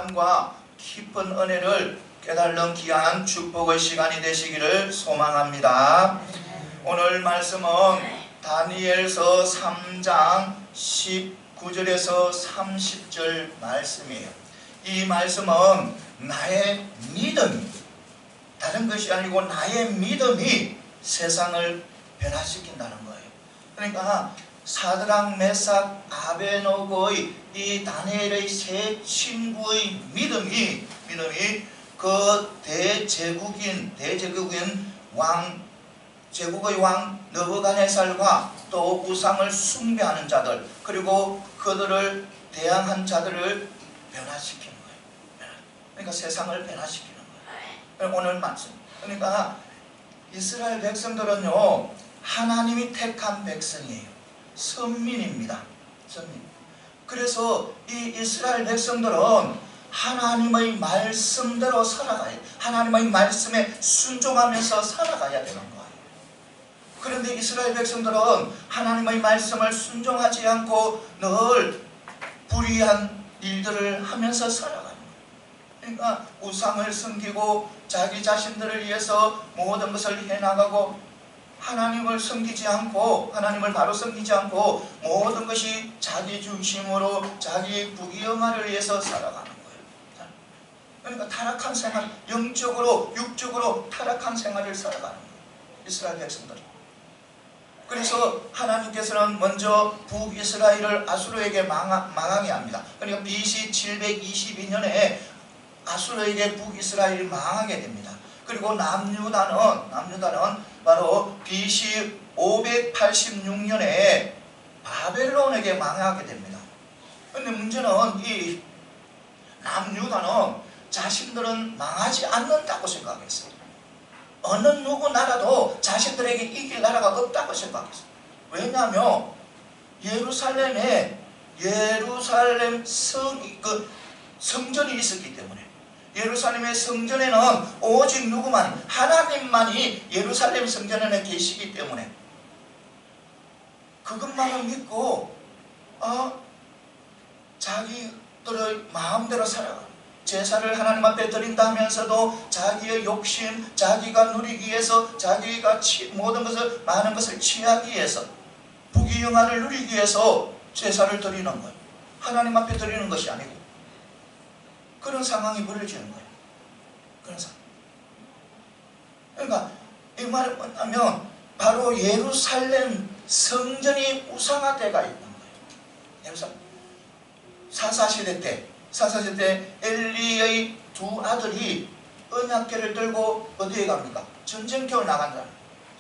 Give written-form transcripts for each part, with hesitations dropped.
평안과 깊은 은혜를 깨달는 귀한 축복의 시간이 되시기를 소망합니다. 오늘 말씀은 다니엘서 3장 19절에서 30절 말씀이에요. 이 말씀은 나의 믿음이, 다른 것이 아니고 나의 믿음이 세상을 변화시킨다는 거예요. 그러니까 사드락, 메삭, 아베노고의 이 다니엘의 세 친구의 믿음이 그 대제국인 제국의 왕 느부갓네살과 또 우상을 숭배하는 자들, 그리고 그들을 대항한 자들을 변화시키는 거예요. 그러니까 세상을 변화시키는 거예요. 오늘 말씀, 그러니까 이스라엘 백성들은요, 하나님이 택한 백성이에요. 선민입니다. 선민. 그래서 이 이스라엘 백성들은 하나님의 말씀대로 살아가야, 하나님의 말씀에 순종하면서 살아가야 되는 거예요. 그런데 이스라엘 백성들은 하나님의 말씀을 순종하지 않고 늘 불의한 일들을 하면서 살아가는 거예요. 그러니까 우상을 섬기고 자기 자신들을 위해서 모든 것을 해나가고 하나님을 섬기지 않고, 하나님을 바로 섬기지 않고 모든 것이 자기 중심으로 자기 부귀영화를 위해서 살아가는 거예요. 그러니까 타락한 생활, 영적으로 육적으로 타락한 생활을 살아가는 거예요, 이스라엘 백성들. 그래서 하나님께서는 먼저 북이스라엘을 아수르에게 망하게 합니다. 그러니까 BC 722년에 아수르에게 북이스라엘이 망하게 됩니다. 그리고 남유다는 바로 BC 586년에 바벨론에게 망하게 됩니다. 그런데 문제는 이 남유다는 자신들은 망하지 않는다고 생각했어요. 어느 누구 나라도 자신들에게 이길 나라가 없다고 생각했어요. 왜냐하면 예루살렘 성전이 있었기 때문에, 예루살렘의 성전에는 오직 누구만, 하나님만이 예루살렘 성전에 계시기 때문에 그것만을 믿고 자기들의 마음대로 살아가. 제사를 하나님 앞에 드린다 하면서도 자기의 욕심, 자기가 누리기 위해서, 자기가 모든 것을, 많은 것을 취하기 위해서, 부귀영화를 누리기 위해서 제사를 드리는 거예요. 하나님 앞에 드리는 것이 아니고. 그런 상황이 벌어지는 거예요. 그런 상황. 그러니까 이 말은 뭐냐면 바로 예루살렘 성전이 우상화되가 있는 거예요. 예루살렘. 사사시대 때 엘리의 두 아들이 언약궤를 들고 어디에 갑니까? 전쟁터를 나간다.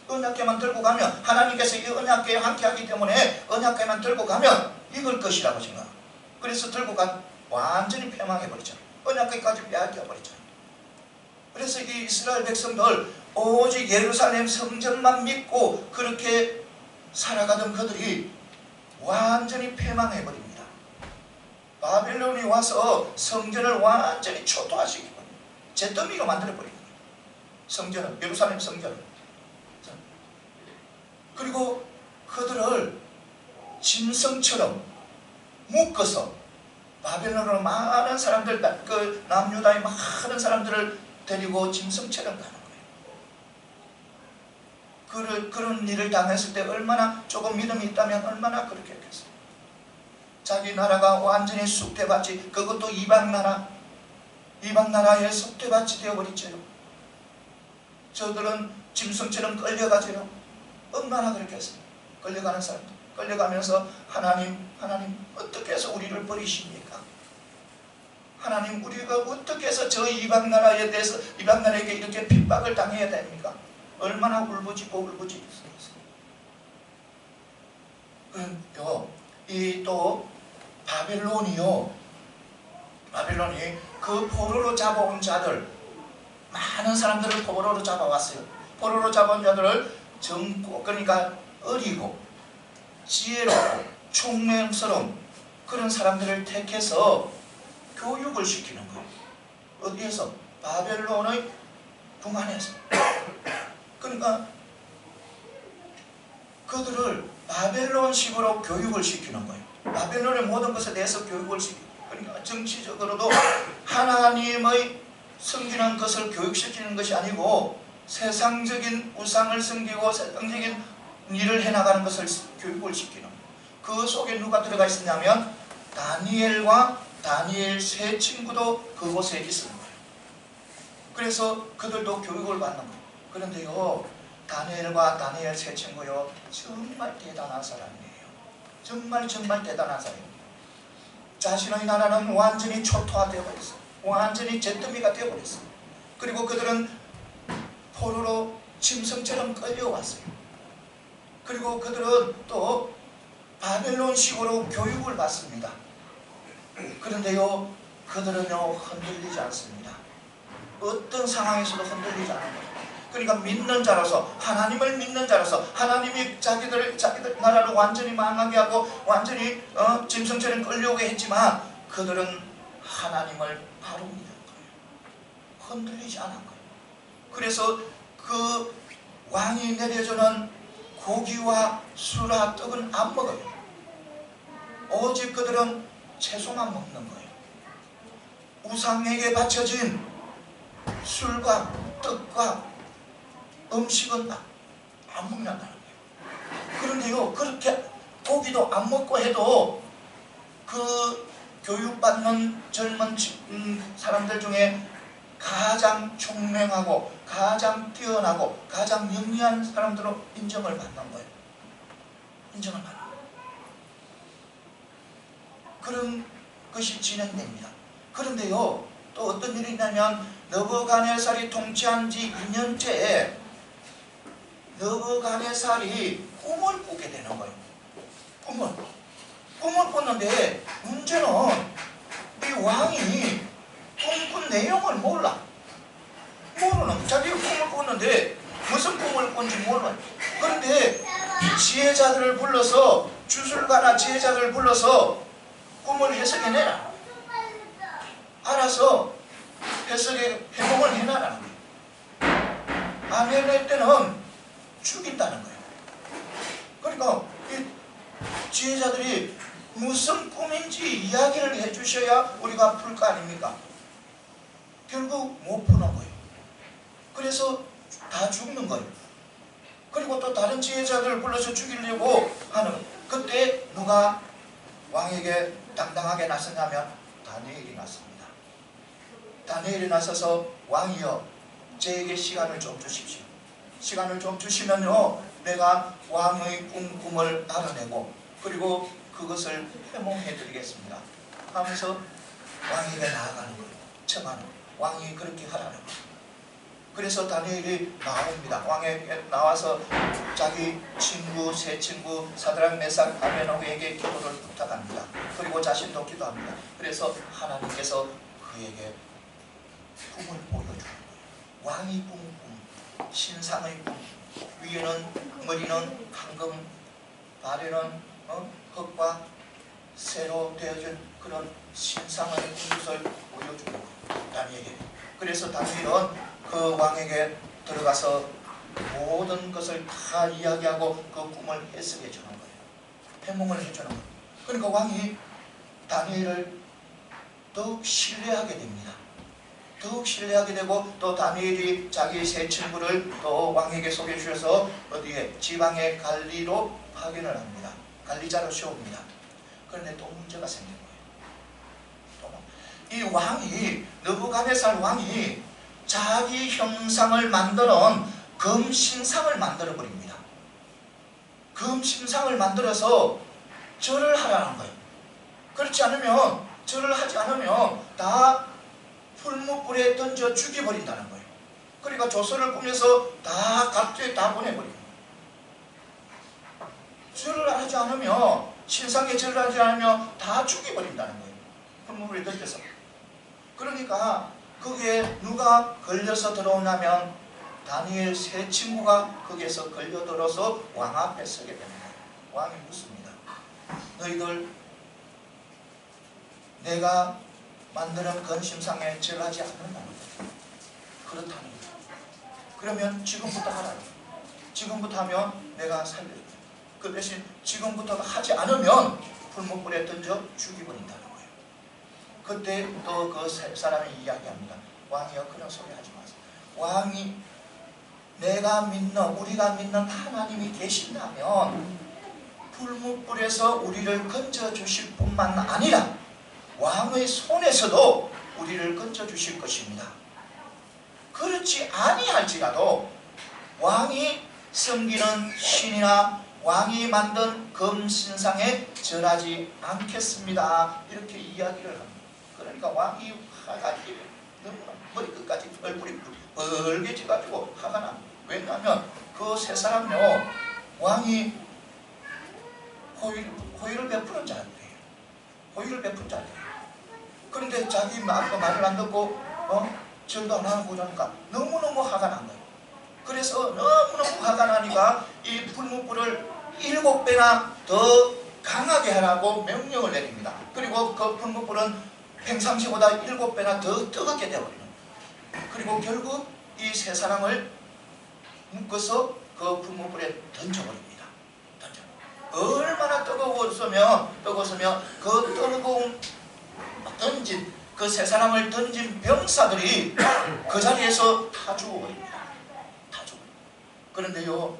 언약궤만 들고 가면, 하나님께서 이 언약궤에 함께 하기 때문에 언약궤만 들고 가면 이걸 것이라고 생각. 그래서 들고 가 완전히 패망해버리잖아요. 언약궤까지 빼앗겨버리잖아요. 그래서 이 이스라엘 백성들 오직 예루살렘 성전만 믿고 그렇게 살아가던 그들이 완전히 패망해버립니다. 바벨론이 와서 성전을 완전히 초토화시키고 잿더미로 만들어버리는 거예요. 성전을, 예루살렘 성전을. 그리고 그들을 짐승처럼 묶어서 바벨론으로 많은 사람들, 그 남유다의 많은 사람들을 데리고 짐승처럼 가는 거예요. 그런 일을 당했을 때 얼마나, 조금 믿음이 있다면 얼마나 그렇게 했겠어요. 자기 나라가 완전히 쑥대밭이, 그것도 이방 나라의 쑥대밭이 되어버리죠. 저들은 짐승처럼 끌려가죠. 얼마나 그렇게 했어요. 끌려가는 사람들, 끌려가면서 하나님 어떻게 해서 우리를 버리십니까? 하나님, 우리가 어떻게 해서 저 이방 나라에 대해서, 이방 나라에게 이렇게 핍박을 당해야 됩니까? 얼마나 울부짖고 있었어요. 이 또 바벨론이 그 포로로 잡아온 자들, 많은 사람들을 포로로 잡아왔어요. 포로로 잡아온 자들을 젊고, 그러니까 어리고 지혜롭고 총명스러운 그런 사람들을 택해서 교육을 시키는 거예요. 어디에서? 바벨론의 궁 안에서. 그러니까 그들을 바벨론식으로 교육을 시키는 거예요. 바벨론의 모든 것에 대해서 교육을 시키고, 그러니까 정치적으로도 하나님의 섬기는 것을 교육시키는 것이 아니고 세상적인 우상을 섬기고 세상적인 일을 해나가는 것을 교육을 시키는, 그 속에 누가 들어가 있었냐면 다니엘과 다니엘 세 친구도 그곳에 있었는 거예요. 그래서 그들도 교육을 받는 거예요. 그런데요, 다니엘과 다니엘 세 친구요, 정말 대단한 사람이에요. 정말 대단한 사람이에요. 자신의 나라는 완전히 초토화되어 버렸어요. 완전히 잿더미가 되어버렸어요. 그리고 그들은 포로로 짐승처럼 끌려왔어요. 그리고 그들은 또 바벨론식으로 교육을 받습니다. 그런데요, 그들은요, 흔들리지 않습니다. 어떤 상황에서도 흔들리지 않은 거예요. 그러니까 믿는 자로서, 하나님을 믿는 자로서, 하나님이 자기들 나라를 완전히 망하게 하고 완전히 짐승처럼 끌려오게 했지만 그들은 하나님을 바로 믿는 거예요. 흔들리지 않은 거예요. 그래서 그 왕이 내려주는 고기와 술과 떡은 안 먹어요. 오직 그들은 채소만 먹는 거예요. 우상에게 바쳐진 술과 떡과 음식은 안 먹는다는 거예요. 그런데요, 그렇게 고기도 안 먹고 해도 그 교육받는 젊은 사람들 중에 가장 총명하고 가장 뛰어나고 가장 영리한 사람들로 인정을 받는 거예요. 인정을 받는 거예요. 그런 것이 진행됩니다. 그런데요, 또 어떤 일이 있냐면 느부갓네살이 통치한 지 2년째에 느부갓네살이 꿈을 꾸게 되는 거예요. 꿈을 꿨는데 문제는 이 왕이 꿈꾼 내용을 몰라. 모르는, 자기가 꿈을 꿨는데 무슨 꿈을 꾼지 몰라요. 그런데 지혜자들을 불러서, 주술가나 지혜자들을 불러서 꿈을 해석해내라. 알아서 해몽을 해놔라는 거예요. 안 해낼 때는 죽인다는 거예요. 그러니까 이 지혜자들이 무슨 꿈인지 이야기를 해주셔야 우리가 풀 거 아닙니까? 결국 못 푸는 거예요. 그래서 다 죽는 거예요. 그리고 또 다른 지혜자들을 불러서 죽이려고 하는 거예요. 그때 누가 왕에게 당당하게 나섰냐면 다니엘이 났습니다. 다니엘이 나서서 왕이여, 저에게 시간을 좀 주십시오. 시간을 좀 주시면요, 내가 왕의 꿈을 알아내고 그리고 그것을 해몽해 드리겠습니다 하면서 왕에게 나아가는 거예요. 청하는 거예요. 왕이 그렇게 하라는 거예요. 그래서 다니엘이 나옵니다. 왕에게 나와서 자기 친구, 세 친구 사드락, 메삭, 아벤노고에게 기도를 부탁합니다. 그리고 자신도 기도합니다. 그래서 하나님께서 그에게 꿈을 보여주는 거예요. 왕이 꾼 꿈, 신상의 꿈. 위에는 머리는 황금, 발에는 흙과 쇠로 되어진 그런 신상의 꿈을 보여주는 거예요. 다니엘에게. 그래서 다니엘은 그 왕에게 들어가서 모든 것을 다 이야기하고 그 꿈을 해석해 주는 거예요. 해몽을 해주는 거예요. 그러니까 왕이 다니엘을 더욱 신뢰하게 됩니다. 더욱 신뢰하게 되고 또 다니엘이 자기 세 친구를 또 왕에게 소개해 주셔서 어디에 지방의 관리로 파견을 합니다. 관리자로 세웁니다. 그런데 또 문제가 생긴 거예요. 이 왕이, 느부갓네살 왕이 자기 형상을 만드는 금신상을 만들어 버립니다. 금신상을 만들어서 절을 하라는 거예요. 그렇지 않으면, 절을 하지 않으면 다 풀무불에 던져 죽여버린다는 거예요. 그러니까 조서를 꾸며서 다 각지에 다 보내버립니다. 절을 하지 않으면, 신상에 절을 하지 않으면 다 죽여버린다는 거예요. 풀무불에 던져서. 그러니까 거기에 누가 걸려서 들어오냐면 다니엘 세 친구가 거기에서 걸려들어서 왕 앞에 서게 됩니다. 왕이 묻습니다. 너희들 내가 만드는 건심상에 절하지 않는다. 그렇다는 거예요. 그러면 지금부터 하라. 지금부터 하면 내가 살려줄게. 그 대신 지금부터 하지 않으면 풀무불에 던져 죽여버린다는 거예요. 그때 또 그 사람이 이야기합니다. 왕이여, 그런 소리 하지 마세요. 왕이 내가 믿는, 우리가 믿는 하나님이 계신다면 불못불에서 우리를 건져주실 뿐만 아니라 왕의 손에서도 우리를 건져주실 것입니다. 그렇지 아니할지라도 왕이 섬기는 신이나 왕이 만든 금신상에 절하지 않겠습니다. 이렇게 이야기를 합니다. 그러니까 왕이 화가 너무나 머리끝까지 얼굴이 벌개져가지고 화가 납니다. 왜냐하면 그 세 사람요, 왕이 호의를 베푸는 자들이에요. 호의를 베푼 자들이에요. 그런데 자기 말을 안 듣고 절도 안 하고 그러니까 너무너무 화가 난 거예요. 그래서 너무너무 화가 나니까 이 불문불을 7배나 더 강하게 하라고 명령을 내립니다. 그리고 그 불문불은 평상시보다 7배나 더 뜨겁게 되어버리는 거예요. 그리고 결국 이 세 사람을 묶어서 그 불문불에 던져버립니다. 얼마나 뜨거웠으면 그 뜨거운 던진 그 세 사람을 던진 병사들이 그 자리에서 다 죽어버립니다. 다 죽어버립니다. 그런데요,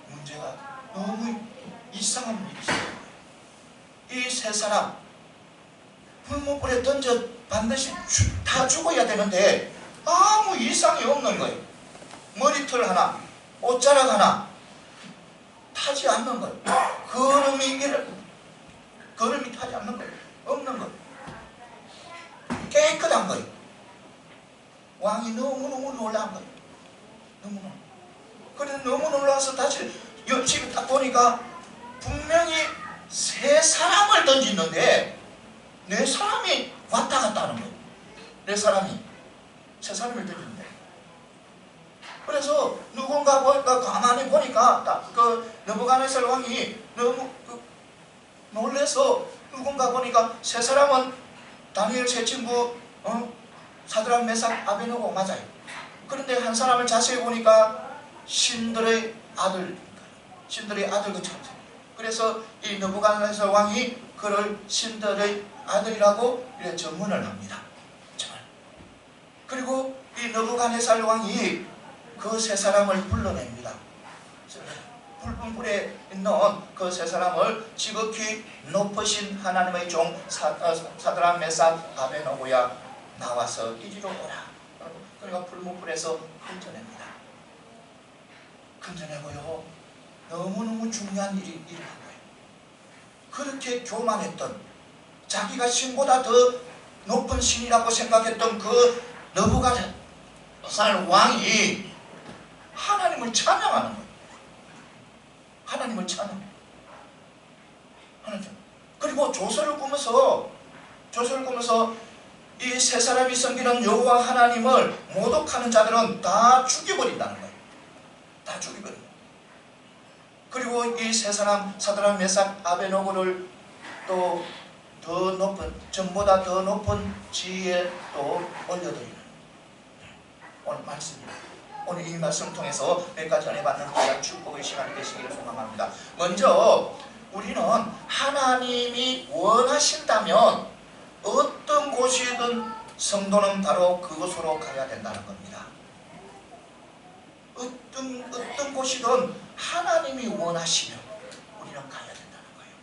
문제가 너무 이상한 일이 있어요. 이 세 사람 불못불에 던져 반드시 다 죽어야 되는데 아무 이상이 없는 거예요. 머리털 하나, 옷자락 하나 타지 않는 거예요. 걸음이 타지 않는 거예요. 없는 거예요. 깨끗한 거예요. 왕이 너무너무 놀란 거예요. 너무너무. 그래서 너무 놀라서 다시 옆집에 딱 보니까 분명히 세 사람을 던지는데 네 사람이 왔다 갔다 하는 거예요. 네 사람이 세 사람을 던지는데. 그래서 누군가 가만히 보니까 딱 그 느부갓네살 왕이 너무 놀래서 누군가 보니까 세 사람은 다니엘 세 친구 사드락 메삭 아베노고 맞아요. 그런데 한 사람을 자세히 보니까 신들의 아들 것처럼. 그래서 이 느부갓네살 왕이 그를 신들의 아들이라고 이렇게 전문을 합니다. 그리고 이 느부갓네살 왕이 그 세 사람을 불러냅니다. 불분불에 있는 그 세 사람을 지극히 높으신 하나님의 종 사드락 메삭 아베노고야 나와서 이리로 오라. 그러니까 불문불에서 건져냅니다. 건져내고요, 너무너무 중요한 일이 일어난 거예요. 그렇게 교만했던, 자기가 신보다 더 높은 신이라고 생각했던 그 느부갓네살 왕이 하나님을 찬양하는 거예요. 하나님을 찬양. 그리고 조서를 꾸면서 이 세 사람이 섬기는 여호와 하나님을 모독하는 자들은 다 죽여버린다는 거예요. 다 죽여버린다. 그리고 이 세 사람 사드락 메삭 아베노고를 또 더 높은, 전보다 더 높은 지위에 또 올려드리는 오늘 말씀입니다. 오늘 이 말씀을 통해서 몇 가지 전에 받는 귀한 축복의 시간이 되시기를 소망합니다. 먼저 우리는 하나님이 원하신다면 어떤 곳이든 성도는 바로 그곳으로 가야 된다는 겁니다. 어떤 곳이든 하나님이 원하시면 우리는 가야 된다는 거예요.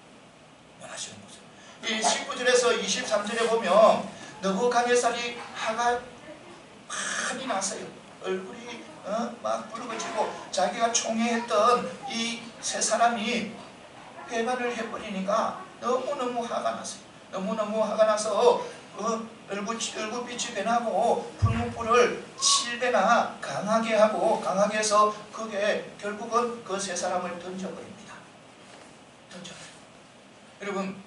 원하시는 곳은. 이 19절에서 23절에 보면 느부갓네살이 화가 많이 났어요. 얼굴이 막 붉어지고 자기가 총애했던 이 세 사람이 배반을 해버리니까 너무너무 화가 났어요. 너무너무 화가 나서 얼굴빛이 변하고 불문불을 7배나 강하게 하고, 강하게 해서 그게 결국은 그 세 사람을 던져버립니다. 던져버려요. 여러분,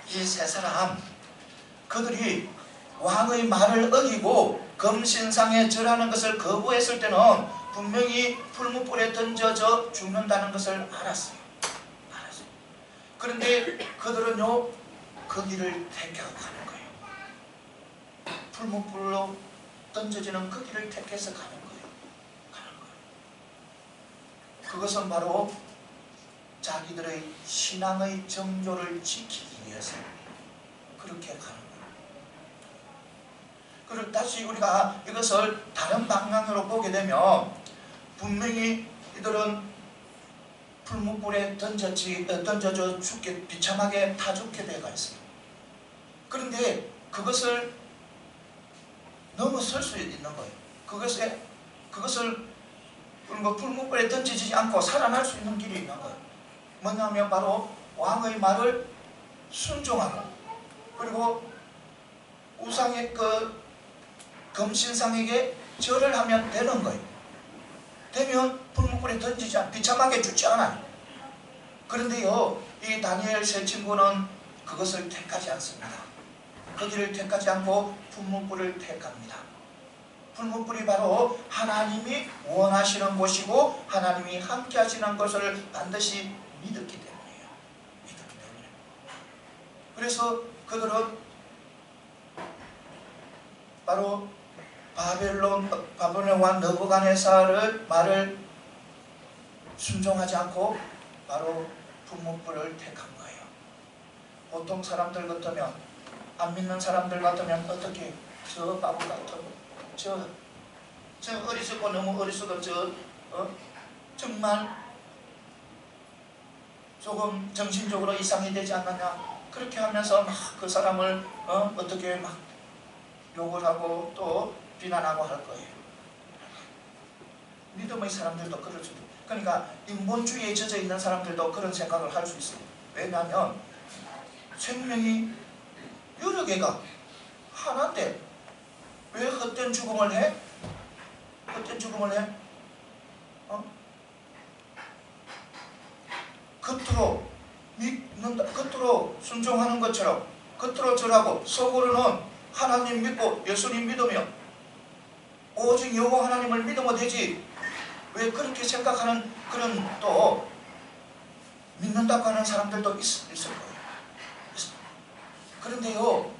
이 세 사람, 그들이 왕의 말을 어기고 금신상에 절하는 것을 거부했을 때는 분명히 불문불에 던져져 죽는다는 것을 알았어요. 그런데 그들은요, 그 길을 택하고 가는 거예요. 불문불로 던져지는 그 길을 택해서 가는 거예요. 그것은 바로 자기들의 신앙의 정조를 지키기 위해서 그렇게 가는 거예요. 그리고 다시 우리가 이것을 다른 방향으로 보게 되면 분명히 이들은 풀무불에 던져져 죽게 비참하게 타 죽게 되어 있어요. 그런데 그것을 넘어설 수 있는 거예요. 그것을 풀무불에 던지지 않고 살아날 수 있는 길이 있는 거예요. 뭐냐면 바로 왕의 말을 순종하고, 그리고 우상의 금신상에게 절을 하면 되는 거예요. 되면 풀무불에 던지지 않고 비참하게 죽지 않아요. 그런데요, 이 다니엘 세 친구는 그것을 택하지 않습니다. 그 길을 택하지 않고 풀무불을 택합니다. 풀무불이 바로 하나님이 원하시는 곳이고 하나님이 함께 하시는 것을 반드시 믿었기 때문이에요. 믿었기 때문에. 그래서 그들은 바로 바벨론 왕 느부갓네살의 말을 순종하지 않고 바로 풀무불을 택한 거예요. 보통 사람들 같으면, 안 믿는 사람들 같으면 어떻게, 저 바보 같은 저 어리석고 너무 어리석어, 정말 조금 정신적으로 이상이 되지 않느냐, 그렇게 하면서 막 그 사람을 어떻게 막 욕을 하고 또 비난하고 할 거예요. 믿음의 사람들도 그러죠. 그러니까 인본주의에 젖어 있는 사람들도 그런 생각을 할 수 있어요. 왜냐하면 생명이 여러 개가 하나인데 왜 헛된 죽음을 해? 헛된 죽음을 해? 겉으로 믿는다, 겉으로 순종하는 것처럼 겉으로 절하고 속으로는 하나님 믿고 예수님 믿으며 오직 여호와 하나님을 믿으면 되지, 왜 그렇게 생각하는 그런 또 믿는다고 하는 사람들도 있을 거예요. 그런데요,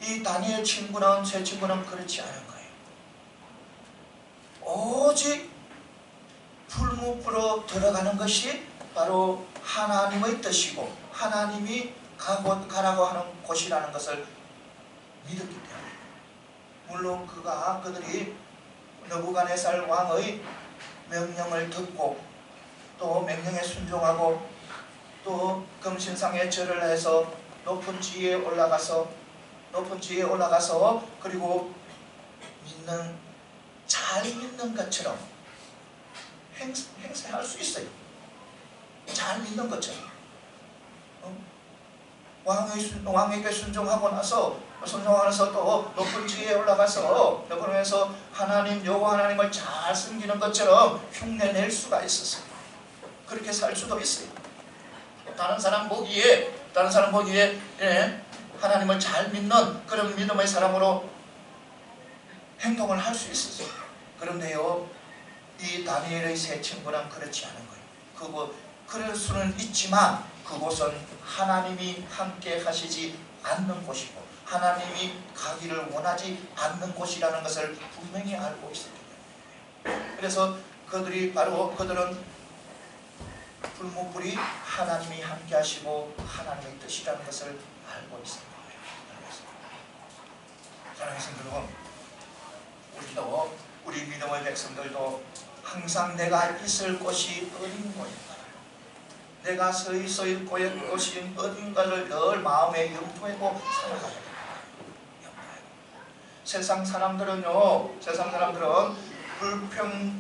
이 다니엘 친구는, 제 친구는 그렇지 않은 거예요. 오직 풀무불로 들어가는 것이 바로 하나님의 뜻이고 하나님이 가라고 하는 곳이라는 것을 믿었기 때문에. 물론 그들이 느부갓네살 왕의 명령을 듣고 또 명령에 순종하고 또 금신상에 절을 해서 높은 지위에 올라가서 그리고 잘 믿는 것처럼 행세할 수 있어요. 잘 믿는 것처럼. 왕에게 순종하고 나서 또 높은 지위에 올라가서 그러면서 하나님 여호와 하나님을 잘 섬기는 것처럼 흉내낼 수가 있었어요. 그렇게 살 수도 있어요. 다른 사람 보기에 하나님을 잘 믿는 그런 믿음의 사람으로 행동을 할 수 있었어요. 그런데요, 이 다니엘의 세 친구는 그렇지 않은 거예요. 그럴 수는 있지만 그곳은 하나님이 함께 하시지 않는 곳이고 하나님이 가기를 원하지 않는 곳이라는 것을 분명히 알고 있었기 때문에. 그래서 그들은 풀무불이 하나님이 함께 하시고 하나님의 뜻이라는 것을 알고 있었던 거예요. 사랑하는 성도 여러분, 우리도, 우리 믿음의 백성들도 항상 내가 있을 곳이 어딘가, 내가 서 있을 곳이 어딘가를 늘 마음에 염두하고 살아가야 됩니다. 세상 사람들은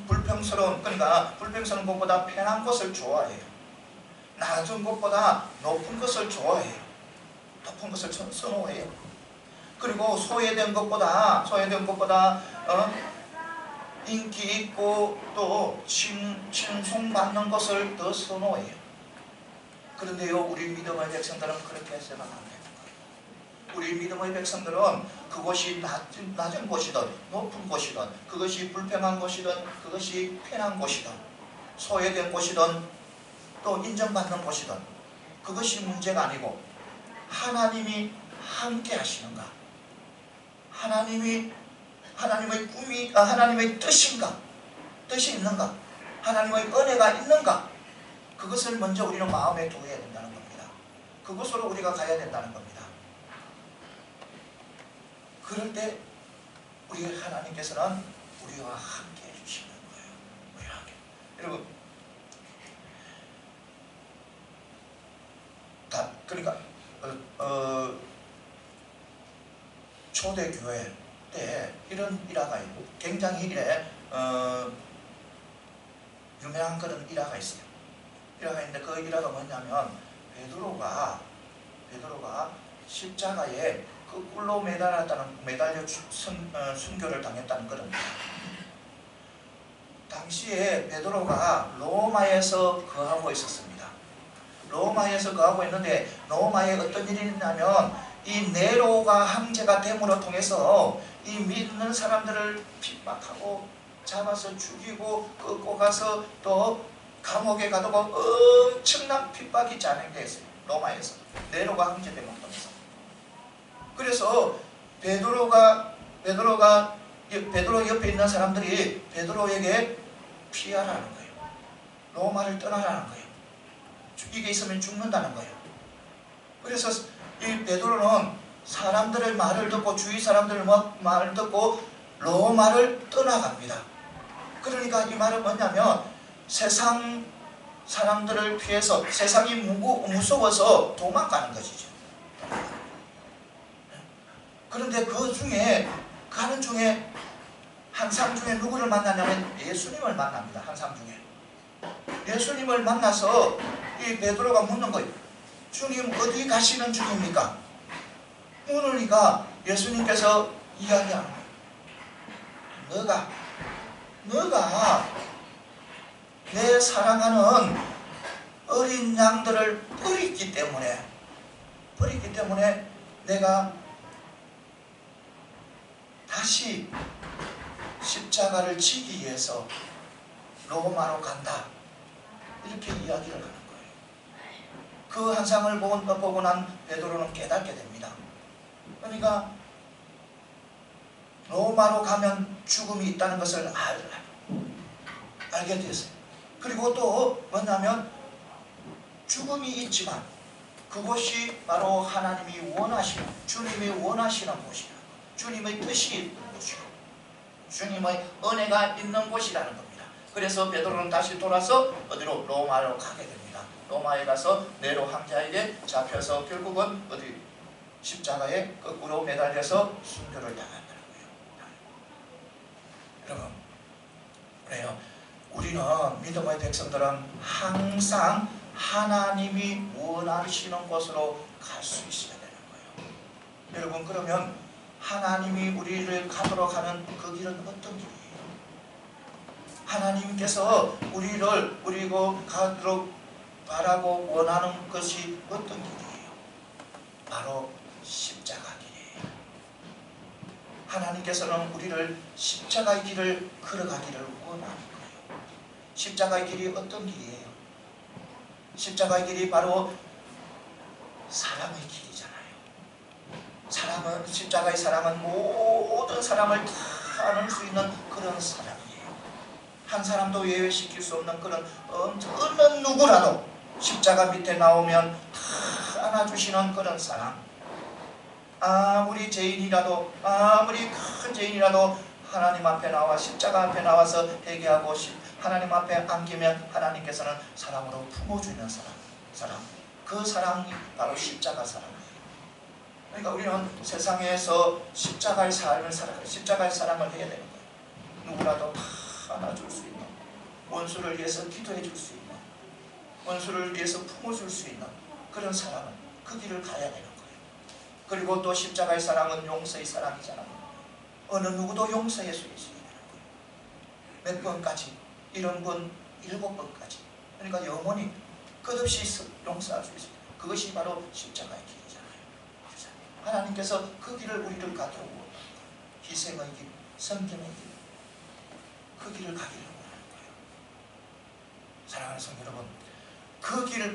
불평스러운, 그러니까 불평스러운 것보다 편한 것을 좋아해요. 낮은 것보다 높은 것을 좋아해요. 높은 것을 선호해요. 그리고 소외된 것보다 인기 있고 또 칭송받는 것을 더 선호해요. 그런데요, 우리 믿음의 백성들은 그렇게 해서는 안 되는 거예요. 우리 믿음의 백성들은 그것이 낮은 곳이든 높은 곳이든, 그것이 불평한 곳이든 그것이 편한 곳이든, 소외된 곳이든 또 인정받는 곳이든, 그것이 문제가 아니고 하나님이 함께 하시는가, 하나님의 꿈이, 하나님의 뜻이 있는가, 하나님의 은혜가 있는가, 그것을 먼저 우리는 마음에 두어야 된다는 겁니다. 그곳으로 우리가 가야 된다는 겁니다. 그럴 때 우리 하나님께서는 우리와 함께 해주시는 거예요. 우리와 함께. 여러분, 그러니까 초대교회 때 이런 일화가 있고 굉장히 유명한 그런 일화가 있어요. 일화가 있는데 그 일화가 뭐냐면 베드로가 십자가에 그 꿀로 매달려 순교를 당했다는 그런 일화. 당시에 베드로가 로마에서 거하고 있었습니다. 로마에서 거하고 있는데 로마에 어떤 일이 있냐면 이 네로가 황제가 됨으로 통해서 이 믿는 사람들을 핍박하고 잡아서 죽이고 끌고 가서 또 감옥에 가두고 엄청난 핍박이 진행됐어요. 로마에서 네로가 황제됨으로 통해서. 그래서 베드로 옆에 있는 사람들이 베드로에게 피하라는 거예요. 로마를 떠나라는 거예요. 이게 있으면 죽는다는 거예요. 그래서 이 베드로는 사람들의 말을 듣고 주위 사람들의 말을 듣고 로마를 떠나갑니다. 그러니까 이 말은 뭐냐면 세상 사람들을 피해서 세상이 무서워서 도망가는 것이죠. 그런데 가는 중에 한상 중에 누구를 만나냐면 예수님을 만납니다. 한상 중에 예수님을 만나서 이 베드로가 묻는 거예요. 주님 어디 가시는 중입니까? 묻으니까 예수님께서 이야기하는 거예요. 너가 내 사랑하는 어린 양들을 버렸기 때문에 내가 다시 십자가를 지기 위해서 로마로 간다. 이렇게 이야기를 하는 거예요. 그 환상을 보고 난 베드로는 깨닫게 됩니다. 그러니까 로마로 가면 죽음이 있다는 것을 알게 됐어요. 그리고 또 뭐냐면 죽음이 있지만 그곳이 바로 하나님이 원하시는, 주님이 원하시는 곳이라, 주님의 뜻이 있는 곳이고 주님의 은혜가 있는 곳이라는 겁니다. 그래서 베드로는 다시 돌아서 어디로? 로마로 가게 됩니다. 로마에 가서 네로 황제에게 잡혀서 결국은 십자가에 거꾸로 매달려서 순교를 당한다는 거예요. 여러분, 그래요. 우리는 믿음의 백성들은 항상 하나님이 원하시는 곳으로 갈 수 있어야 되는 거예요. 여러분, 그러면 하나님이 우리를 가도록 하는 그 길은 어떤 길이에요? 하나님께서 우리를 가도록 바라고 원하는 것이 어떤 길이에요? 바로 십자가 길이에요. 하나님께서는 우리를 십자가의 길을 걸어가기를 원하는 거예요. 십자가의 길이 어떤 길이에요? 십자가의 길이 바로 사랑의 길이잖아요. 십자가의 사랑은 모든 사람을 다 안을 수 있는 그런 사랑이에요. 한 사람도 예외시킬 수 없는 그런 어느 누구라도 십자가 밑에 나오면 다 안아주시는 그런 사랑. 아무리 죄인이라도, 아무리 큰 죄인이라도 하나님 앞에 나와 십자가 앞에 나와서 회개하고 하나님 앞에 안기면 하나님께서는 사랑으로 품어주는 사랑. 그 사랑이 바로 십자가 사랑이에요. 그러니까 우리는 세상에서 십자가의 삶을 살아가요. 십자가의 사랑을 해야 되는 거예요. 누구라도 다 안아줄 수 있는, 원수를 위해서 기도해 줄 수 있는, 원수를 위해서 품어줄 수 있는 그런 사랑은 그 길을 가야 되는 거예요. 그리고 또 십자가의 사랑은 용서의 사랑이잖아요. 어느 누구도 용서할 수 있어야 되는 거예요. 몇 번까지? 7번, 7번까지. 그러니까 영원히 끝없이 용서할 수 있어요. 그것이 바로 십자가의 길이잖아요. 하나님께서 그 길을 우리를 가도록 원하는 거예요. 희생의 길, 섬김의 길, 그 길을 가기를 원하는 거예요. 사랑하는 성도 여러분, 그 길을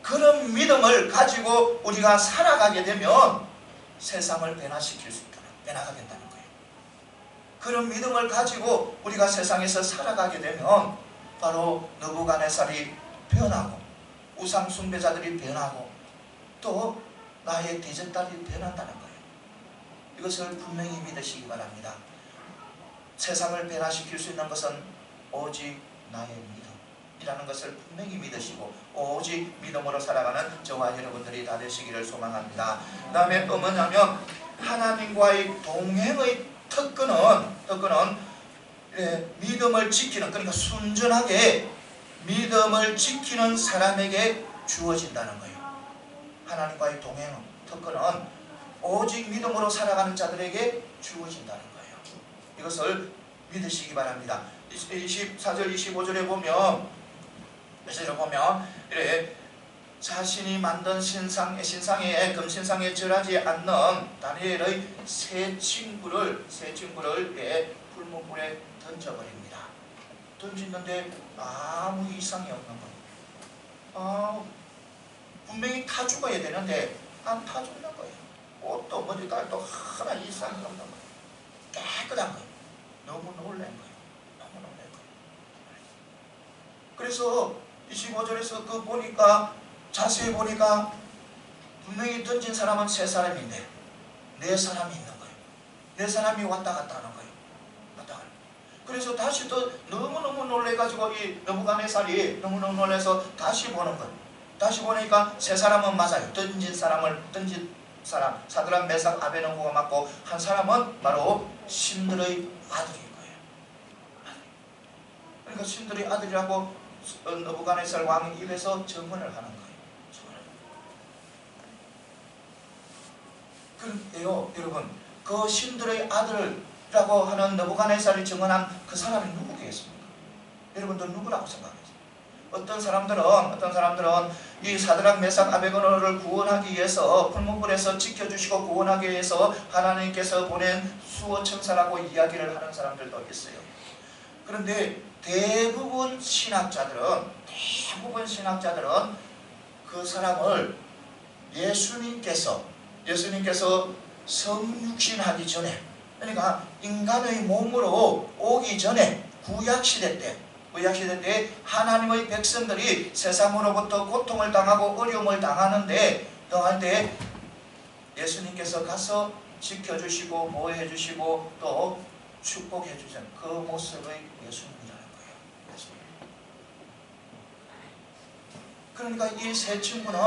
그런 믿음을 가지고 우리가 살아가게 되면 세상을 변화시킬 수 있다. 변화가 된다는 거예요. 그런 믿음을 가지고 우리가 세상에서 살아가게 되면 바로 느부갓네살이 변하고 우상 숭배자들이 변하고 또 나의 대적들이 변한다는 거예요. 이것을 분명히 믿으시기 바랍니다. 세상을 변화시킬 수 있는 것은 오직 나의 믿음이라는 것을 분명히 믿으시고 오직 믿음으로 살아가는 저와 여러분들이 다 되시기를 소망합니다. 그 다음에 뭐냐면 하나님과의 동행의 특권은 믿음을 지키는, 그러니까 순전하게 믿음을 지키는 사람에게 주어진다는 거예요. 하나님과의 동행 특권은 오직 믿음으로 살아가는 자들에게 주어진다는 거예요. 이것을 믿으시기 바랍니다. 24절 25절에 보면 이래 자신이 만든 신상에 금신상에 절하지 않는 다니엘의 세 친구를 불문불에 던져버립니다. 던지는데 아무 이상이 없는 거예요. 분명히 타 죽어야 되는데 안 타 죽는 거예요. 옷도 머리칼도 하나 이상이 없는 거예요. 깨끗한 거예요. 너무 놀란 거예요. 그래서 25절에서 자세히 보니까 분명히 던진 사람은 세 사람인데 네 사람이 있는 거예요. 네 사람이 왔다 갔다 하는 거예요. 그래서 다시 또 너무너무 놀래가지고 이 느부갓네살이 너무너무 놀래서 다시 보는 거예요. 다시 보니까 세 사람은 맞아요. 던진 사람 사드락 메삭 아베느고가 맞고 한 사람은 바로 신들의 아들인 거예요. 그러니까 신들의 아들이라고 느부갓네살 왕의 입에서 증언을 하는 거예요. 그런데요 여러분, 그 신들의 아들이라고 하는 느부갓네살이 증언한 그 사람이 누구겠습니까? 여러분들 누구라고 생각하세요? 어떤 사람들은 이 사드락 메삭 아베고노를 구원하기 위해서 불문불에서 지켜주시고 구원하기 위해서 하나님께서 보낸 수호 천사라고 이야기를 하는 사람들도 있어요. 그런데 대부분 신학자들은 그 사람을 예수님께서 성육신하기 전에, 그러니까 인간의 몸으로 오기 전에 구약시대 때 하나님의 백성들이 세상으로부터 고통을 당하고 어려움을 당할 때 예수님께서 가서 지켜주시고 보호해주시고 또 축복해주신 그 모습의 예수님이라는 거예요. 그러니까 이 세 친구는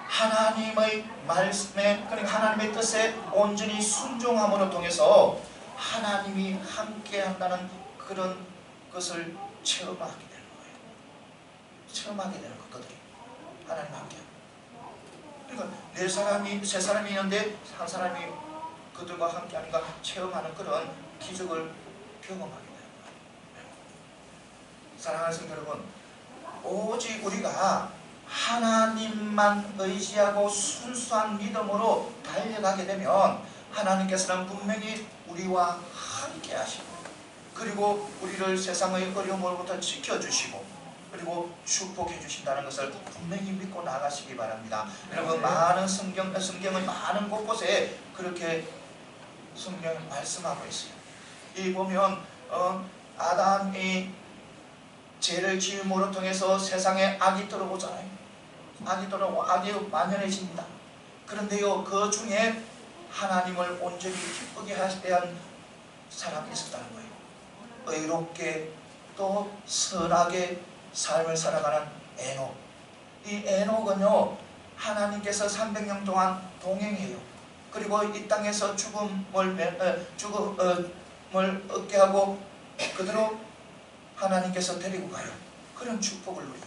하나님의 말씀에, 그러니까 하나님의 뜻에 온전히 순종함으로 통해서 하나님이 함께한다는 그런 것을 체험하게 되는 거예요. 그들이 하나님 함께. 그러니까 세 사람이 있는데 한 사람이 그들과 함께하니까 체험하는 그런 기적을 경험하게 되는 거예요. 사랑하는 성도 여러분, 오직 우리가 하나님만 의지하고 순수한 믿음으로 달려가게 되면 하나님께서는 분명히 우리와 함께 하시고, 그리고 우리를 세상의 어려움으로부터 지켜주시고 그리고 축복해 주신다는 것을 분명히 믿고 나가시기 바랍니다. 여러분, 많은 성경의 많은 곳곳에 그렇게 성경이 말씀하고 있어요. 이 보면 아담이 죄를 지음으로 통해서 세상에 악이 들어오잖아요. 악이 만연해집니다. 그런데요, 그 중에 하나님을 온전히 기쁘게 하셔야 한 사람이 있었다는 거예요. 의롭게 또 선하게 삶을 살아가는 에녹. 이 에녹은요, 하나님께서 300년 동안 동행해요. 그리고 이 땅에서 죽음을 얻게 하고 그대로 하나님께서 데리고 가요. 그런 축복을 누려요.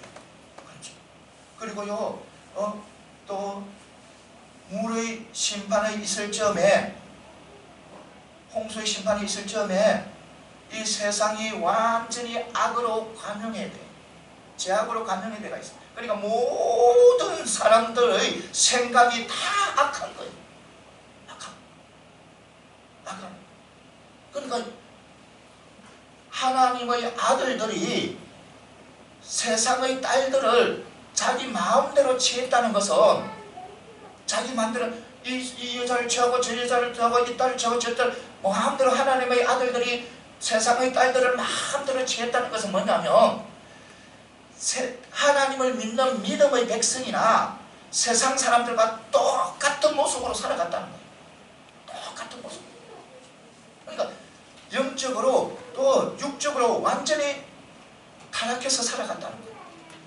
그렇죠. 그리고요, 또 물의 심판이 있을 즈음에, 홍수의 심판이 있을 즈음에 이 세상이 완전히 악으로 관영해야 돼. 죄악으로 관영해야 돼가 있어. 그러니까 모든 사람들의 생각이 다 악한 거예요. 악한. 그러니까 하나님의 아들들이 세상의 딸들을 자기 마음대로 취했다는 것은, 자기 마음대로 이 여자를 취하고 저 여자를 취하고 이 딸을 취하고 저 딸을 마음대로, 하나님의 아들들이 세상의 딸들을 마음대로 취했다는 것은 뭐냐면, 하나님을 믿는 믿음의 백성이나 세상 사람들과 똑같은 모습으로 살아갔다는 거예요. 똑같은 모습. 그러니까 영적으로 또 육적으로 완전히 타락해서 살아갔다는 거예요.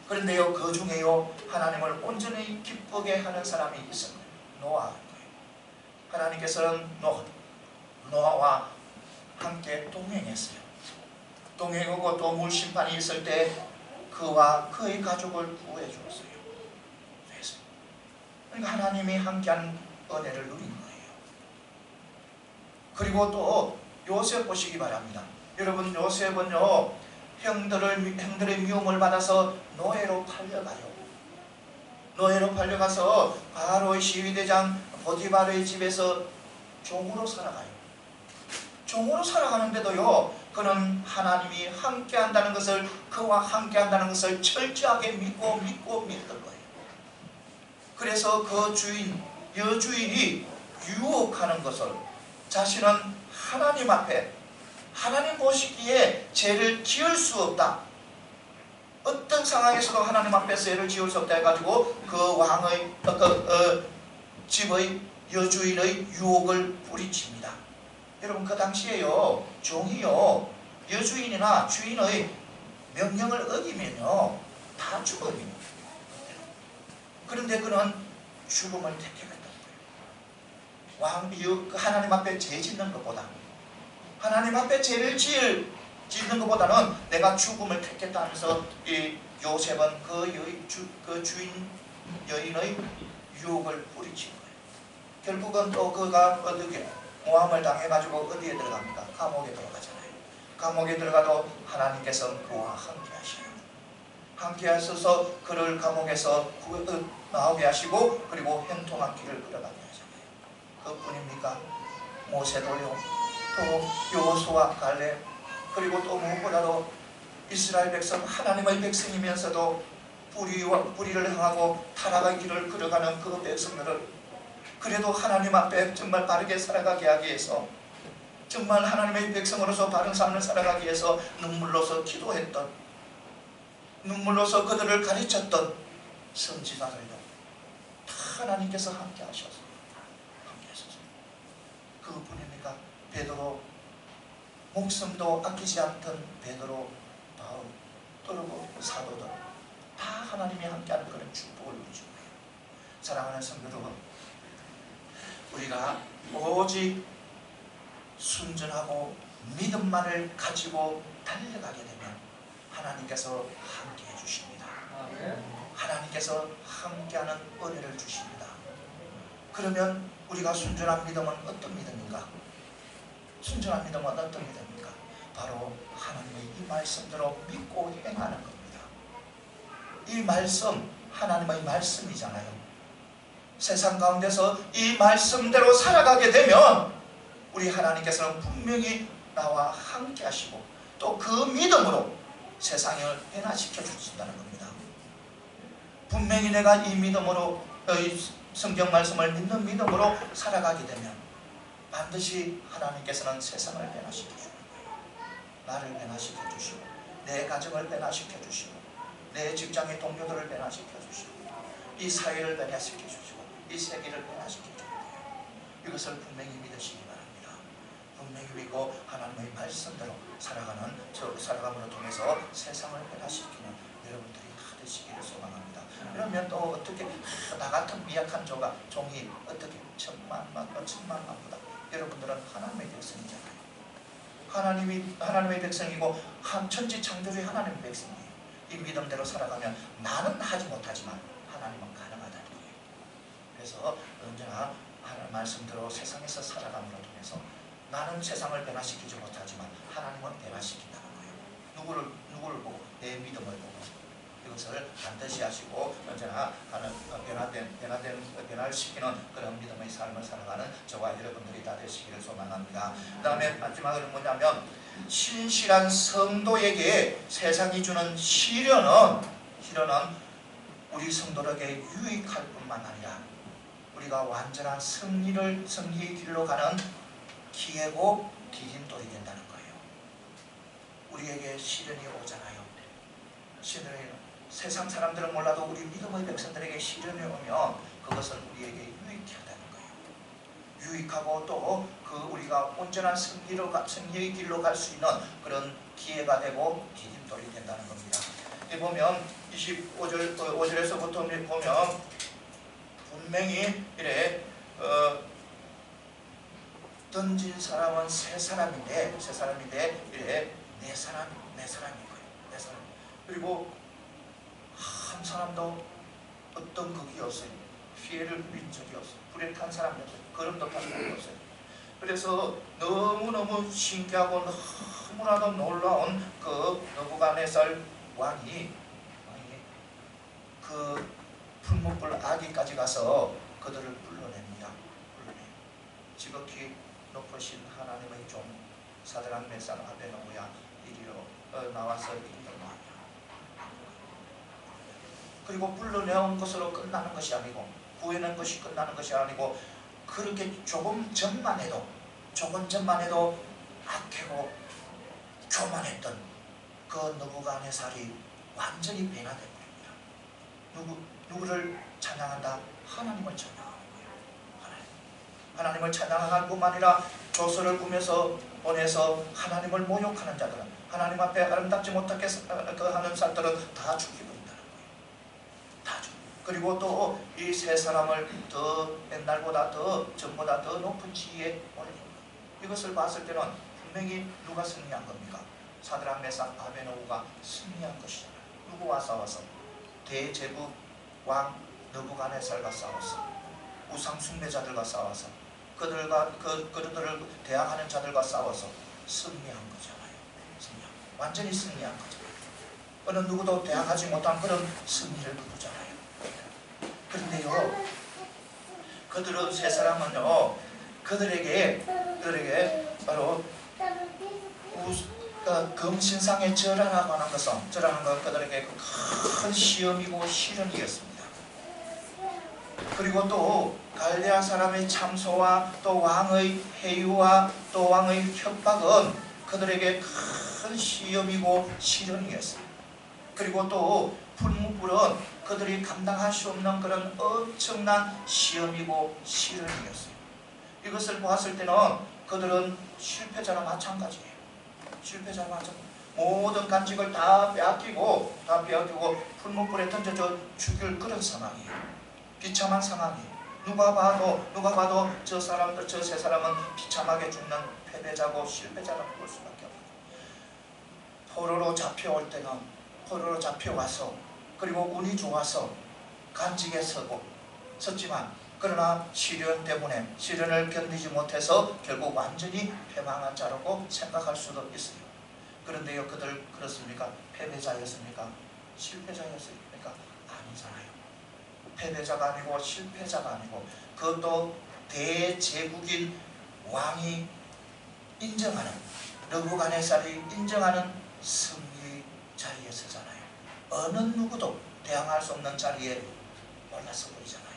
그런데요, 그 중에요, 하나님을 온전히 기쁘게 하는 사람이 있었어요. 노아인 거예요. 하나님께서는 노아와 함께 동행했어요. 동행하고 또 물심판이 있을 때 그와 그의 가족을 구해 주었어요. 그러니까 하나님이 함께한 은혜를 누린 거예요. 그리고 또 요셉 보시기 바랍니다. 여러분, 요셉은요, 형들의 미움을 받아서 노예로 팔려가요. 노예로 팔려가서 바로의 시위대장 보디바르의 집에서 종으로 살아가요. 종으로 살아가는데도요, 그는 하나님이 함께한다는 것을, 그와 함께한다는 것을 철저하게 믿고 믿던 거예요. 그래서 그 여주인이 유혹하는 것을, 자신은 하나님 앞에, 하나님 보시기에 죄를 지을 수 없다, 어떤 상황에서도 하나님 앞에서 죄를 지을 수 없다 해가지고 그 왕의 집의 여주인의 유혹을 뿌리칩니다. 여러분, 그 당시에요, 종이요, 여주인이나 주인의 명령을 어기면요 다 죽어요. 그런데 그는 죽음을 택했다는 거예요. 하나님 앞에 죄 짓는 것보다, 하나님 앞에 죄를 짓는 것보다는 내가 죽음을 택했다 하면서 이 요셉은 그 주인 여인의 유혹을 뿌리친 거예요. 결국은 또 그가 어떻게 모함을 당해가지고 어디에 들어갑니까? 감옥에 들어가잖아요. 감옥에 들어가도 하나님께서 그와 함께 하셔요. 함께 하셔서 그를 감옥에서 나오게 하시고, 그리고 형통한 길을 걸어가게 하잖아요. 그뿐입니까? 모세도요, 또 여호수아, 갈렙, 그리고 또 무엇보다도 이스라엘 백성, 하나님의 백성이면서도 뿌리를 향하고 타락의 길을 걸어가는 그 백성들을 그래도 하나님 앞에 정말 바르게 살아가게 하기 위해서, 정말 하나님의 백성으로서 바른 삶을 살아가기 위해서 눈물로서 기도했던, 눈물로서 그들을 가르쳤던 선지자들도 다 하나님께서 함께 하셔서 함께 하셔서, 그뿐입니까? 베드로, 목숨도 아끼지 않던 베드로, 바울, 그리고 사도들 다 하나님이 함께하는 그런 축복을 누리죠. 사랑하는 성도 여러분, 우리가 오직 순전하고 믿음만을 가지고 달려가게 되면 하나님께서 함께 해주십니다. 하나님께서 함께하는 은혜를 주십니다. 그러면 우리가 순전한 믿음은 어떤 믿음인가? 순전한 믿음은 어떤 믿음입니까? 바로 하나님의 이 말씀대로 믿고 행하는 겁니다. 이 말씀, 하나님의 말씀이잖아요. 세상 가운데서 이 말씀대로 살아가게 되면 우리 하나님께서는 분명히 나와 함께 하시고, 또 그 믿음으로 세상을 변화시켜 주신다는 겁니다. 분명히 내가 이 믿음으로, 이 성경 말씀을 믿는 믿음으로 살아가게 되면 반드시 하나님께서는 세상을 변화시켜 주는 거예요. 나를 변화시켜 주시고, 내 가정을 변화시켜 주시고, 내 직장의 동료들을 변화시켜 주시고, 이 사회를 변화시켜 주시고, 이 세계를 변화시켜 주는 거예요. 이것을 분명히 믿으시기 바랍니다. 분명히 믿고 하나님의 말씀대로 살아감으로 통해서 세상을 변화시키는 여러분들이 되시기를 소망합니다. 그러면 또 어떻게 나 같은 미약한 종이 어떻게 천만만보다 여러분들은 하나님의 백성이잖아요. 하나님의 백성이고 천지 창조주의 하나님의 백성이에요. 이 믿음대로 살아가면 나는 하지 못하지만 하나님은 가능하다는 거예요. 그래서 언제나 하나님 말씀대로 세상에서 살아감으로 통해서 나는 세상을 변화시키지 못하지만 하나님은 변화시킨다는 거예요. 누구를 보고? 내 믿음을 보고. 이것을 반드시 하시고 언제나 변화를 시키는 그런 믿음의 삶을 살아가는 저와 여러분들이 다 되시기를 소망합니다. 그 다음에 마지막으로 뭐냐면, 신실한 성도에게 세상이 주는 시련은 우리 성도에게 유익할 뿐만 아니라 우리가 완전한 승리의 길로 가는 기회고 디딤돌이 된다는 거예요. 우리에게 시련이 오잖아요. 세상 사람들은 몰라도 우리 믿음의 백성들에게 시련이 오면 그것은 우리에게 유익하다는 거예요. 유익하고 또 그 우리가 온전한 승리의 길로 갈 수 있는 그런 기회가 되고 디딤돌이 된다는 겁니다. 여기 보면 25절에서부터 보면 분명히 이래 던진 사람은 세 사람인데 이래 네 사람인 거예요. 네 사람. 그리고 한 사람도 어떤 극이 없어요. 피해를 입은 적이 없어요. 불에 탄 사람이 없어요. 걸음도 탄 사람이 없어요. 그래서 너무너무 신기하고 너무나도 놀라운 그 느부갓네살 왕이 그 풀무불 아기까지 가서 그들을 불러냅니다. 지극히 높으신 하나님의 종 사드락 메삭 아베노고야 이리로 나와서 인도하냐. 그리고 불러내온 것으로 끝나는 것이 아니고 구해낸 것이 끝나는 것이 아니고 그렇게 조금 전만 해도 악하고 교만했던 그 느부갓네살이 완전히 변화된 겁니다. 누구를 찬양한다? 하나님을 찬양하는 거예요. 하나님을 찬양할 뿐만 아니라 조서를 꾸며서 보내서 하나님을 모욕하는 자들은 하나님 앞에 아름답지 못하게 하는 사람들은 다 죽여버린다는 거예요. 다 죽여. 그리고 또 이 세 사람을 더 옛날보다 전보다 더 높은 지위에 올립니다. 이것을 봤을 때는 분명히 누가 승리한 겁니까? 사드락 메삭 아베노고가 승리한 것이잖아요. 누구와 싸워서? 대제국 왕 느부갓네살과 싸웠어. 우상 숭배자들과 싸워서 그들을 대항하는 자들과 싸워서 승리한 거잖아요. 완전히 승리한 거잖아요. 어느 누구도 대항하지 못한 그런 승리를 거두잖아요. 그런데요, 그들은 세 사람은요, 그들에게 바로 금신상에 절하라고 하는 것은 그들에게 큰 시험이고 시련이었습니다. 그리고 또 갈대아 사람의 참소와 또 왕의 해유와 또 왕의 협박은 그들에게 큰 시험이고 시련이었습니다. 그리고 또 풀무불은 그들이 감당할 수 없는 그런 엄청난 시험이고 시련이었어요. 이것을 보았을 때는 그들은 실패자나 마찬가지예요. 실패자나 마찬가지. 모든 간직을 다 빼앗기고 풀무불에 던져져 죽일 그런 상황이에요. 비참한 상황이에요. 누가 봐도 저 세 사람은 비참하게 죽는 패배자고 실패자라고 볼 수밖에 없어요. 포로로 잡혀올 때는 포로로 잡혀와서 그리고 운이 좋아서 간직에 섰지만 그러나 시련을 견디지 못해서 결국 완전히 패망한 자라고 생각할 수도 있어요. 그런데요, 그들 그렇습니까? 패배자였습니까? 실패자였습니까? 아니잖아요. 패배자가 아니고 실패자가 아니고 그것도 대제국인 왕이 인정하는 느부갓네살이 인정하는 승리의 자리에 서잖아요. 어느 누구도 대항할 수 없는 자리에 올라서 보이잖아요.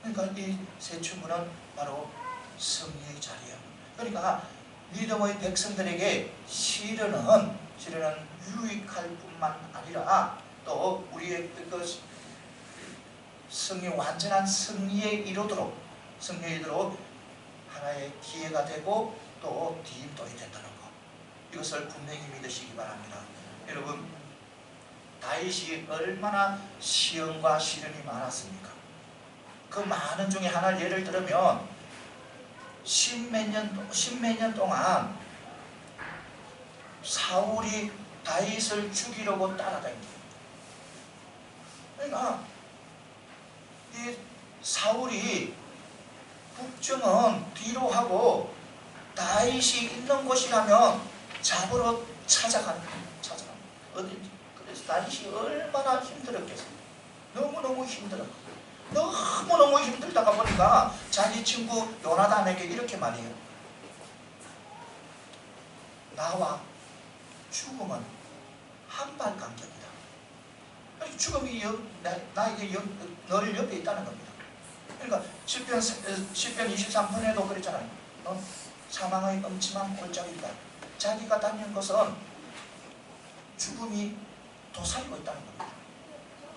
그러니까 이 세 친구는 바로 승리의 자리예요. 그러니까 믿음의 백성들에게 시련은 유익할 뿐만 아니라 또 우리의 그 완전한 승리에 이르도록 하나의 기회가 되고 또 디딤돌이 된다는 것. 이것을 분명히 믿으시기 바랍니다. 여러분, 다윗이 얼마나 시험과 시련이 많았습니까? 그 많은 중에 하나 예를 들면 십몇 년 동안 사울이 다윗을 죽이려고 따라다닙니다. 그러니까 이 사울이 국정은 뒤로 하고 다윗이 있는 곳이라면 잡으러 찾아가는 어딘지. 그래서 다윗이 얼마나 힘들었겠어요. 너무너무 힘들다가 보니까 자기 친구 요나단에게 이렇게 말해요. 나와 죽음은 한발 간격이다. 죽음이 나에게 너를 옆에 있다는 겁니다. 그러니까 시편 23편에도 그랬잖아요. 사망의 음침한 골짜기다. 자기가 다니는 것은 죽음이 도사리고 있다는 겁니다.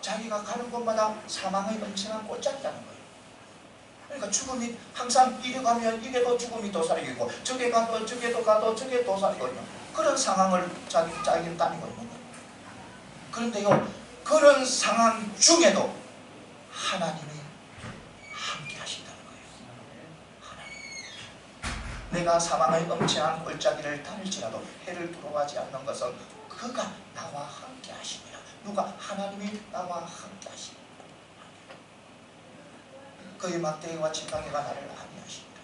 자기가 가는 곳마다 사망의 엄청난 꼴짝이라는 거예요. 그러니까 죽음이 항상 이리 가면 이게도 죽음이 도사리고 저게 가도 저게도 가도 저게 도사리거든요. 그런 상황을 자기는 다니고 있는 거예요. 그런데요, 그런 상황 중에도 하나님이 함께 하신다는 거예요. 하나님. 내가 사망의 엄청난 골짜기를 다닐지라도 해를 두려워하지 않는 것은 그가 나와 함께 하시니라. 누가? 하나님이 나와 함께 하시니라. 그의 막대기와 지팡이가 나를 안위하시니라.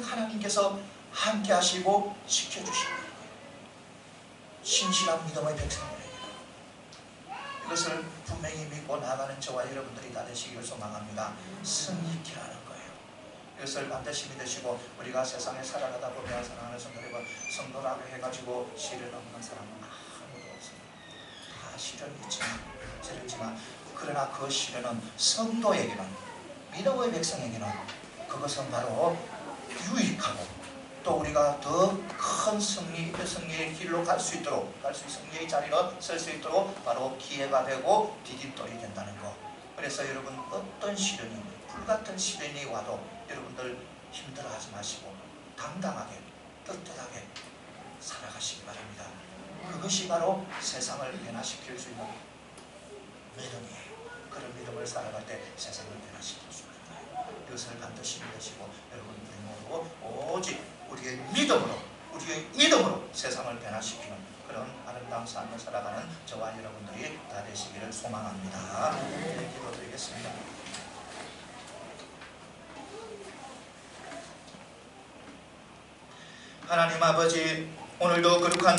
하나님께서 함께 하시고 지켜주시는 거예요. 신실한 믿음의 백성들에게 이것을 분명히 믿고 나가는 저와 여러분들이 다 되시기를 소망합니다. 승리케 하는 거예요. 이것을 반드시 믿으시고 우리가 세상에 살아가다 보면 사랑하는 성도들과 성도라고 해가지고 시련 없는 사람은 아무도 없습니다. 다 시련이 있지만 그러나 그 시련은 성도에게는, 믿음의 백성에게는 그것은 바로 유익하고 또 우리가 더 큰 승리의 길로 갈 수 있도록, 승리의 자리로 설 수 있도록 바로 기회가 되고 디딤돌이 된다는 거. 그래서 여러분, 어떤 시련이, 불같은 시련이 와도 여러분들 힘들어하지 마시고 당당하게 떳떳하게 살아가시기 바랍니다. 그것이 바로 세상을 변화시킬 수 있는 믿음이에요. 그런 믿음을 살아갈 때 세상을 변화시킬 수 있는 거예요. 이것을 반드시 믿으시고 여러분들이 모두 오직 우리의 믿음으로 세상을 변화시키는 그런 아름다운 삶을 살아가는 저와 여러분들이 다 되시기를 소망합니다. 네, 기도드리겠습니다. 하나님 아버지, 오늘도 거룩한 주